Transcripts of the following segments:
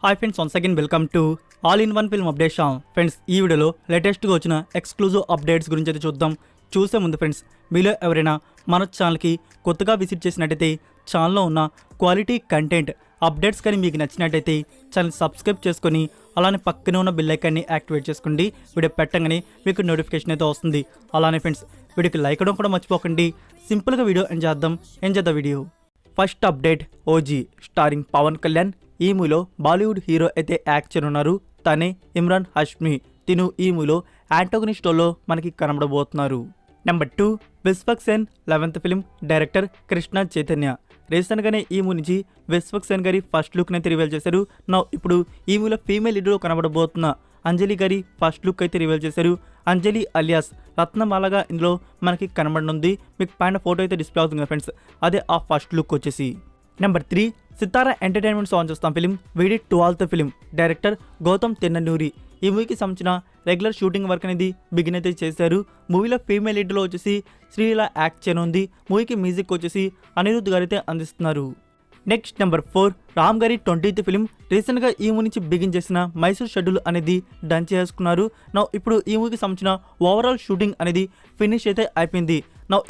Hi friends, once again welcome to all in one film update channel. Friends, ఈ వీడియోలో లేటెస్ట్గా వచ్చిన exclusive updates గురించి అయితే చూద్దాం. చూసే ముందు ఫ్రెండ్స్, మీలో ఎవరైనా మన ఛానల్కి కొత్తగా విజిట్ చేసినట్టయితే ఛానల్లో ఉన్న క్వాలిటీ కంటెంట్ అప్డేట్స్ కానీ మీకు నచ్చినట్టయితే ఛానల్ సబ్స్క్రైబ్ చేసుకొని అలానే పక్కనే ఉన్న బెల్ ఐకాన్ని యాక్టివేట్ చేసుకోండి. వీడియో పెట్టగానే మీకు నోటిఫికేషన్ అయితే వస్తుంది. అలానే ఫ్రెండ్స్, వీడియోకి లైక్ అవ్వడం కూడా మర్చిపోకండి. సింపుల్గా వీడియో ఎంజాయ్ చేద్దాం video. First update, OG starring Pawan Kalyan. ఈ మూవీలో బాలీవుడ్ హీరో అయితే యాక్ట్ చేయనున్నారు. తనే ఇమ్రాన్ హష్మి. తిను ఈ మూవీలో యాంటోగనిస్ట్ రోల్లో మనకి కనబడబోతున్నారు. Number 2, Vishwak Sen 11th film director Krishna Chaitanya. రీసెంట్గానే ఈ మూవీ నుంచి విశ్వక్ సేన్ గారి ఫస్ట్ లుక్ అయితే రివీల్ చేశారు. ఇప్పుడు ఈ మూవీలో ఫీమేల్ లీడ్లో కనబడబోతున్న అంజలి గారి ఫస్ట్ లుక్ అయితే రివీల్ చేశారు. అంజలి అలియాస్ రత్నమాలగా ఇందులో మనకి కనబడనుంది. మీకు పైన ఫోటో అయితే డిస్ప్లే అవుతుంది కదా ఫ్రెండ్స్, అదే ఆ ఫస్ట్ లుక్ వచ్చేసి. నెంబర్ 3, సితారా ఎంటర్టైన్మెంట్ సాంగ్ చూస్తాం ఫిలిం వీడి 12th film director Gautam Tinnanuri. ఈ మూవీకి సంబంధించిన రెగ్యులర్ షూటింగ్ వర్క్ అనేది బిగిన్ అయితే చేశారు. మూవీలో ఫీమేల్ లీడ్లో వచ్చేసి శ్రీలీల యాక్ట్ చేయనుంది. మూవీకి మ్యూజిక్ వచ్చేసి అనిరుద్ధ్ గారు అయితే అందిస్తున్నారు. నెక్స్ట్ నెంబర్ 4, రామ్ గారి 20th ఫిలిం. రీసెంట్గా ఈ మూవీ నుంచి బిగిన్ చేసిన మైసూర్ షెడ్యూల్ అనేది డన్ చేసుకున్నారు. ఇప్పుడు ఈ మూవీకి సంబంధించిన ఓవరాల్ షూటింగ్ అనేది ఫినిష్ అయితే అయిపోయింది.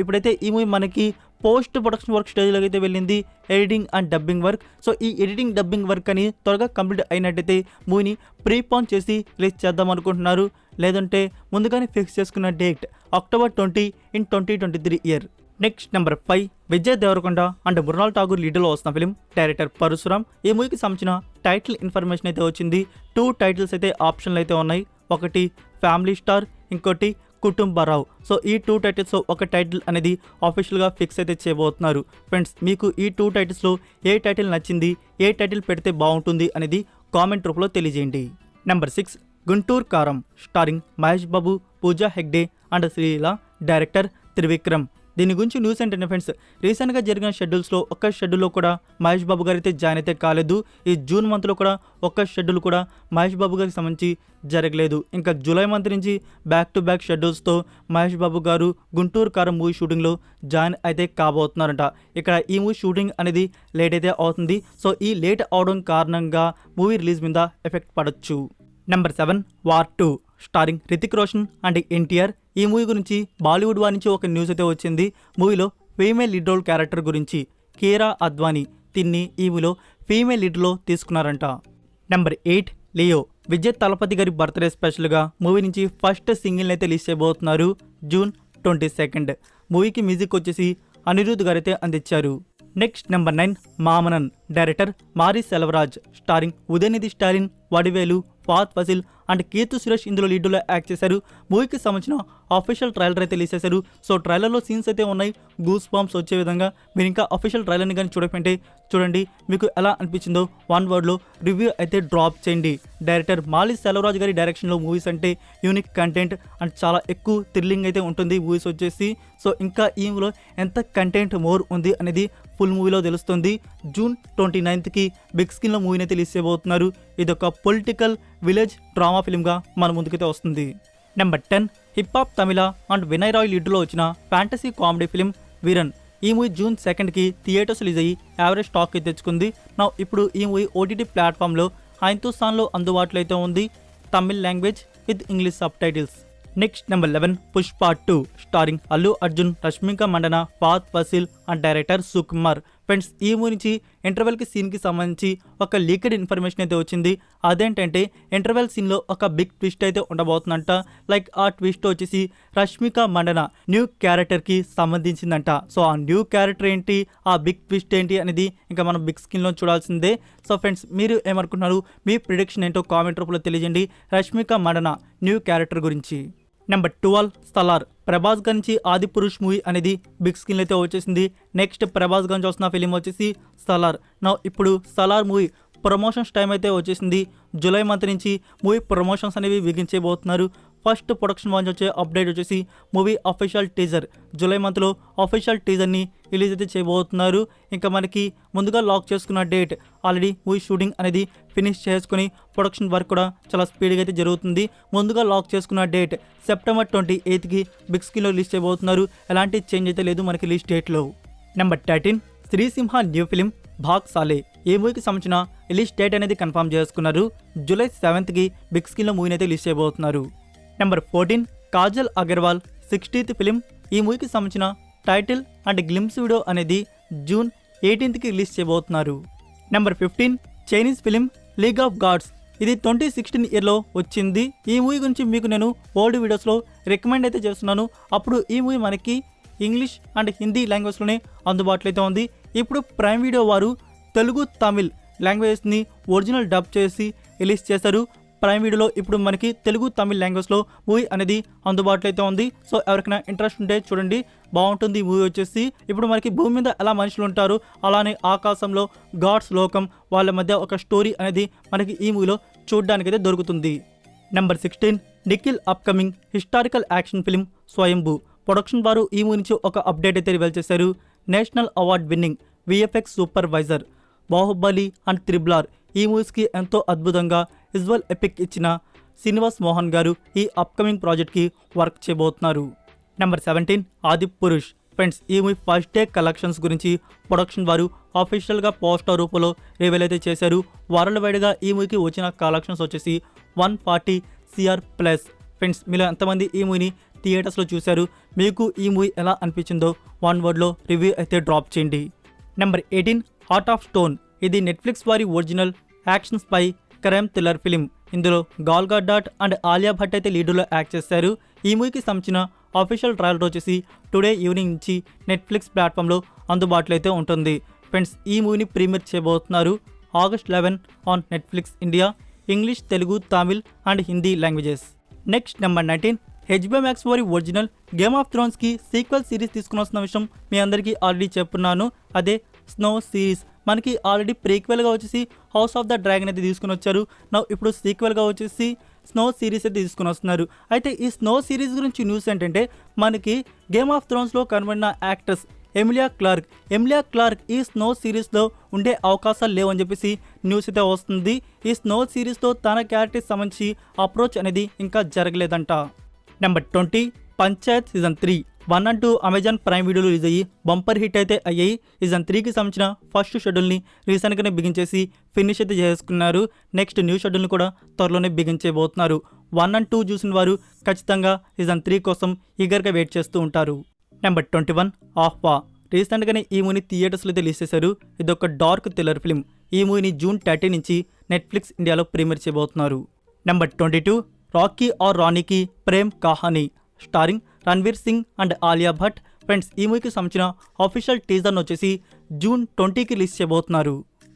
ఇప్పుడైతే ఈ మూవీ మనకి పోస్ట్ ప్రొడక్షన్ వర్క్ స్టేజ్లోకి అయితే వెళ్ళింది, ఎడిటింగ్ అండ్ డబ్బింగ్ వర్క్. ఈ ఎడిటింగ్ డబ్బింగ్ వర్క్ అని త్వరగా కంప్లీట్ అయినట్టయితే మూవీని ప్రీపాన్ చేసి రిలీజ్ చేద్దాం అనుకుంటున్నారు. లేదంటే ముందుగానే ఫిక్స్ చేసుకున్న date October 20 in 2023 year. Next number 5, Vijay Deverakonda and Mrunal Thakur లీడర్లో వస్తున్న ఫిలిం డైరెక్టర్ పరశురామ్. ఈ మూవీకి సంబంధించిన టైటిల్ ఇన్ఫర్మేషన్ అయితే వచ్చింది. 2 టైటిల్స్ అయితే ఆప్షన్లు అయితే ఉన్నాయి. ఒకటి ఫ్యామిలీ స్టార్, ఇంకోటి కుటుంబరావు. ఈ 2 టైటిల్స్లో ఒక టైటిల్ అనేది ఆఫీషియల్గా ఫిక్స్ అయితే చేయబోతున్నారు. ఫ్రెండ్స్, మీకు ఈ 2 టైటిల్స్లో ఏ టైటిల్ నచ్చింది, ఏ టైటిల్ పెడితే బాగుంటుంది అనేది కామెంట్ రూపంలో తెలియజేయండి. Number 6, Guntur Kaaram starring Mahesh Babu, Pooja Hegde and Sreeleela. Director Trivikram. దీని గురించి న్యూస్ ఏంటంటే ఫ్రెండ్స్, రీసెంట్గా జరిగిన షెడ్యూల్స్లో ఒక్క షెడ్యూల్లో కూడా మహేష్ బాబు గారు అయితే జాయిన్ అయితే కాలేదు. ఈ జూన్ మంత్లో కూడా ఒక్క షెడ్యూల్ కూడా మహేష్ బాబు గారికి సంబంధించి జరగలేదు. ఇంకా జూలై మంత్ నుంచి back to back షెడ్యూల్స్తో Mahesh Babu గారు గుంటూరు కారం మూవీ షూటింగ్లో జాయిన్ అయితే కాబోతున్నారంట. ఇక్కడ ఈ మూవీ షూటింగ్ అనేది లేట్ అయితే అవుతుంది. ఈ లేట్ అవడం కారణంగా మూవీ రిలీజ్ మీద ఎఫెక్ట్ పడవచ్చు. Number 7, war 2 starring Hrithik Roshan and NTR. ఈ మూవీ గురించి బాలీవుడ్ వారి నుంచి ఒక న్యూస్ అయితే వచ్చింది. మూవీలో ఫీమేల్ లీడ్ రోల్ క్యారెక్టర్ గురించి కీరా అద్వానీ తిన్ని ఈ మూవీలో ఫీమేల్ లీడ్లో తీసుకున్నారంట. Number 8, Leo. విజయ్ తలపతి గారి బర్త్డే స్పెషల్గా మూవీ నుంచి ఫస్ట్ సింగిల్ అయితే రిలీజ్ చేయబోతున్నారు June 22. మూవీకి మ్యూజిక్ వచ్చేసి అనిరుద్ధ్ గారు అయితే అందించారు. Next number 9, Maamannan. Director Mari Selvaraj. Starring Udhayanidhi Stalin, Vadivelu, Fahadh Faasil and Keerthy Suresh ఇందులో లీడ్లో యాక్ట్ చేశారు. మూవీకి సంబంధించిన అఫీషియల్ ట్రైలర్ అయితే రిలీజ్ చేశారు. ట్రైలర్లో సీన్స్ అయితే ఉన్నాయి, గూస్ బాంబ్స్ వచ్చే విధంగా. మీరు ఇంకా అఫీషియల్ ట్రైలర్ని కానీ చూడకపోతే చూడండి, మీకు ఎలా అనిపించిందో 1 వర్డ్లో రివ్యూ అయితే డ్రాప్ చేయండి. డైరెక్టర్ మాలి సెల్వరాజ్ గారి డైరెక్షన్లో మూవీస్ అంటే యూనిక్ కంటెంట్ అండ్ చాలా ఎక్కువ థ్రిల్లింగ్ అయితే ఉంటుంది మూవీస్ వచ్చేసి. ఇంకా ఈ మూవీలో ఎంత కంటెంట్ మోర్ ఉంది అనేది ఫుల్ మూవీలో తెలుస్తుంది. June 29కి బిగ్ స్క్రీన్లో మూవీని అయితే రిలీజ్ చేయబోతున్నారు. ఇది ఒక పొలిటికల్ విలేజ్ డ్రామా ఫిల్మ్గా మన ముందుకైతే వస్తుంది. Number 10, hip hop Tamizha and Vinay Rai లీడ్లో వచ్చిన ఫ్యాంటసీ కామెడీ ఫిలిం వీరన్. ఈ మూవీ June 2కి థియేటర్స్ రిలీజ్ అయ్యి యావరేజ్ టాక్ అయితే తెచ్చుకుంది. ఇప్పుడు ఈ మూవీ OTT ప్లాట్ఫామ్లో హిందుస్థాన్లో అందుబాటులో అయితే ఉంది, Tamil language with English sub titles. Next number 11, Pushpa 2 starring Allu Arjun, Rashmika Mandana, Fahadh Faasil and director Sukumar. Friends, ఈ మూవీ నుంచి ఇంటర్వెల్కి సీన్కి సంబంధించి ఒక లీక్డ్ ఇన్ఫర్మేషన్ అయితే వచ్చింది. అదేంటంటే ఇంటర్వెల్ సీన్లో ఒక బిగ్ ట్విస్ట్ అయితే ఉండబోతుందంట. ఆ ట్విస్ట్ వచ్చేసి రష్మిక మండన న్యూ క్యారెక్టర్కి సంబంధించిందంట. ఆ న్యూ క్యారెక్టర్ ఏంటి, ఆ బిగ్ ట్విస్ట్ ఏంటి అనేది ఇంకా మనం బిగ్ స్క్రీన్లో చూడాల్సిందే. ఫ్రెండ్స్, మీరు ఏమనుకుంటున్నారు, మీ ప్రిడిక్షన్ ఏంటో కామెంట్ రూపంలో తెలియజేయండి రష్మిక మండన న్యూ క్యారెక్టర్ గురించి. నెంబర్ 12, సలార్. ప్రభాస్ గురించి ఆది పురుష్ మూవీ అనేది బిగ్ స్క్రీన్ అయితే వచ్చేసింది. నెక్స్ట్ ప్రభాస్ గురించి వస్తున్న ఫిలిం వచ్చేసి సలార్. ఇప్పుడు సలార్ మూవీ ప్రమోషన్స్ టైం అయితే వచ్చేసింది. జూలై మంత్ నుంచి మూవీ ప్రమోషన్స్ అనేవి బిగించబోతున్నారు. ఫస్ట్ ప్రొడక్షన్ వాంచ్ వచ్చే అప్డేట్ వచ్చేసి మూవీ అఫీషియల్ టీజర్. జూలై మంత్లో అఫీషియల్ టీజర్ని రిలీజ్ అయితే చేయబోతున్నారు. ఇంకా మనకి ముందుగా లాక్ చేసుకున్న డేట్ ఆల్రెడీ మూవీ షూటింగ్ అనేది ఫినిష్ చేసుకుని ప్రొడక్షన్ వర్క్ కూడా చాలా స్పీడ్గా అయితే జరుగుతుంది. ముందుగా లాక్ చేసుకున్న డేట్ September 28కి బిగ్ స్క్రీన్లో రిలీజ్ చేయబోతున్నారు. ఎలాంటి చేంజ్ అయితే లేదు మనకి రిలీజ్ డేట్లో. Number 13, Srisimha new film Bhaag సాలే. ఈ మూవీకి సంబంధించిన రిలీజ్ డేట్ అనేది కన్ఫర్మ్ చేసుకున్నారు. జూలై 7th బిగ్ స్క్రీన్లో మూవీని అయితే రిలీజ్ చేయబోతున్నారు. Number 14 Kajal Agarwal 60th film. ఈ మూవీకి సంబంధించిన టైటిల్ అండ్ గ్లిమ్స్ వీడియో అనేది జూన్ 18th రిలీజ్ చేయబోతున్నారు. Number 15 Chinese film league of gods. ఇది 2016 ఇయర్లో వచ్చింది. ఈ మూవీ గురించి మీకు నేను ఓల్డ్ వీడియోస్లో రికమెండ్ అయితే చేస్తున్నాను. అప్పుడు ఈ మూవీ మనకి ఇంగ్లీష్ అండ్ హిందీ లాంగ్వేజ్లోనే అందుబాటులో అయితే ఉంది. ఇప్పుడు ప్రైమ్ వీడియో వారు తెలుగు తమిళ్ లాంగ్వేజెస్ని ఒరిజినల్ డబ్ చేసి రిలీజ్ చేశారు. ప్రైమ్ వీడియోలో ఇప్పుడు మనకి తెలుగు తమిళ్ లాంగ్వేజ్లో మూవీ అనేది అందుబాటులో అయితే ఉంది. సో ఎవరికైనా ఇంట్రెస్ట్ ఉంటే చూడండి, బాగుంటుంది. ఈ మూవీ వచ్చేసి ఇప్పుడు మనకి భూమి మీద ఎలా మనుషులు ఉంటారు, అలానే ఆకాశంలో గాడ్స్ లోకం, వాళ్ళ మధ్య ఒక స్టోరీ అనేది మనకి ఈ మూవీలో చూడడానికైతే దొరుకుతుంది. Number 16 Nikhil upcoming historical action film స్వయంభూ. ప్రొడక్షన్ వారు ఈ మూవీ నుంచి ఒక అప్డేట్ అయితే రివీల్ చేశారు. National award winning VFX supervisor Baahubali and triple E మూవీస్కి ఎంతో అద్భుతంగా విజువల్ ఎపిక్ ఇచ్చిన శ్రీనివాస్ మోహన్ గారు ఈ అప్కమింగ్ ప్రాజెక్ట్కి వర్క్ చేయబోతున్నారు. నెంబర్ 17 ఆదిపురుష్. ఫ్రెండ్స్, ఈ మూవీ ఫస్ట్ డే కలెక్షన్స్ గురించి ప్రొడక్షన్ వారు ఆఫీషియల్గా పోస్టర్ రూపంలో రివీల్ అయితే చేశారు. వరల్డ్ వైడ్గా ఈ మూవీకి వచ్చిన కలెక్షన్స్ వచ్చేసి 140 CR+. ఫ్రెండ్స్, మీలో ఎంతమంది ఈ మూవీని థియేటర్స్లో చూశారు? మీకు ఈ మూవీ ఎలా అనిపించిందో 1 వర్డ్లో రివ్యూ అయితే డ్రాప్ చేయండి. Number 18 heart of stone. ఇది నెట్ఫ్లిక్స్ వారి original action spy crime thriller film. ఇందులో గాల్ గాడాట్ అండ్ ఆలియా భట్ అయితే లీడర్లో యాక్ట్ చేశారు. ఈ మూవీకి సంబంధించిన ఆఫీషియల్ ట్రయల్ వచ్చేసి టుడే ఈవినింగ్ నుంచి నెట్ఫ్లిక్స్ ప్లాట్ఫామ్లో అందుబాటులో అయితే ఉంటుంది. ఫ్రెండ్స్, ఈ మూవీని ప్రీమియర్ చేయబోతున్నారు August 11 on Netflix India, English, Telugu, Tamil and Hindi languages. Next number 19 HBO Max వారి ఒరిజినల్ గేమ్ ఆఫ్ థ్రోన్స్కి సీక్వెల్ సిరీస్ తీసుకుని వస్తున్న విషయం మీ అందరికీ ఆల్రెడీ చెప్పున్నాను. అదే స్నో సిరీస్. మనకి ఆల్రెడీ ప్రీక్వెల్గా వచ్చేసి హౌస్ ఆఫ్ ద డ్రాగన్ అయితే తీసుకుని వచ్చారు. ఇప్పుడు సీక్వెల్గా వచ్చేసి స్నో సిరీస్ అయితే తీసుకుని వస్తున్నారు. అయితే ఈ స్నో సిరీస్ గురించి న్యూస్ ఏంటంటే, మనకి గేమ్ ఆఫ్ థ్రోన్స్లో కనబడిన యాక్ట్రెస్ ఎమిలియా క్లార్క్ ఈ స్నో సిరీస్లో ఉండే అవకాశాలు లేవని చెప్పేసి న్యూస్ అయితే వస్తుంది. ఈ స్నో సిరీస్లో తన క్యారెక్టర్కి సంబంధించి అప్రోచ్ అనేది ఇంకా జరగలేదంట. Number 20 Panchayat season 3 1 and 2 Amazon Prime వీడియోలో రిలీజ్ అయ్యి బంపర్ హిట్ అయితే అయ్యాయి. సీజన్ 3కి సంబంధించిన ఫస్ట్ షెడ్యూల్ని రీసెంట్గానే బిగించేసి ఫినిష్ అయితే చేసుకున్నారు. నెక్స్ట్ న్యూ షెడ్యూల్ని కూడా త్వరలోనే బిగించబోతున్నారు. 1 and 2 చూసిన వారు ఖచ్చితంగా సీజన్ 3 కోసం ఈగర్గా వెయిట్ చేస్తూ ఉంటారు. నెంబర్ 21 ఆహ్వా. రీసెంట్గానే ఈ మూవీని థియేటర్స్లో అయితే రిలీజ్ చేశారు. ఇది ఒక డార్క్ థ్రిల్లర్ ఫిలిం. ఈ మూవీని జూన్ 30 నుంచి నెట్ఫ్లిక్స్ ఇండియాలో ప్రీమియర్ చేయబోతున్నారు. Number 22 Rocky Aur Rani Ki Prem Kahani starring Ranveer Singh and Alia Bhatt. Friends, ఈ మూవీకి సంబంధించిన ఆఫీషియల్ టీజర్ను వచ్చేసి జూన్ 20కి రిలీజ్ చేయబోతున్నారు.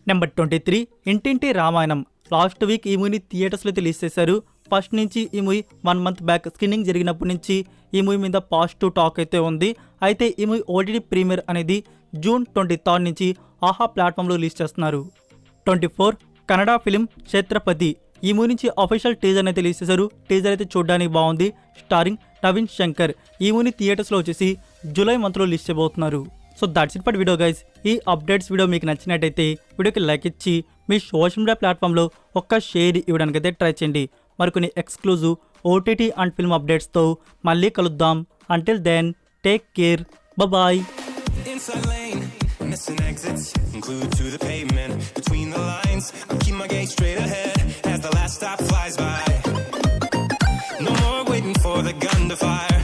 Number 23 Intinti Ramayanam. Last week ఈ మూవీని థియేటర్స్లో అయితే రిలీజ్ చేశారు. ఫస్ట్ నుంచి ఈ మూవీ 1 month బ్యాక్ స్క్రీనింగ్ జరిగినప్పటి నుంచి ఈ మూవీ మీద పాజిటివ్ టాక్ అయితే ఉంది. అయితే ఈ మూవీ ఓటీటీ ప్రీమియర్ అనేది జూన్ 23 నుంచి ఆహా ప్లాట్ఫామ్లో రిలీజ్ చేస్తున్నారు. 24 కన్నడ ఫిలిం ఛత్రపతి. ఈ మూవీ నుంచి అఫీషియల్ టీజర్ అయితే రిలీజ్ చేశారు. టీజర్ అయితే చూడడానికి బాగుంది. స్టారింగ్ నవీన్ శంకర్. ఈ మూవీని థియేటర్స్లో వచ్చేసి జూలై మంత్లో రిలీజ్ చేయబోతున్నారు. So that's it for video guys. ఈ అప్డేట్స్ వీడియో మీకు నచ్చినట్టయితే వీడియోకి లైక్ ఇచ్చి మీ సోషల్ మీడియా ప్లాట్ఫామ్లో ఒక్క షేర్ ఇవ్వడానికైతే ట్రై చేయండి. మరికొన్ని ఎక్స్క్లూజివ్ ఓటీటీ అండ్ ఫిల్మ్ అప్డేట్స్తో మళ్ళీ కలుద్దాం. Until then take care, bye. Missing exits, glued to the pavement. Between the lines, I keep my gaze straight ahead as the last stop flies by. No more waiting for the gun to fire.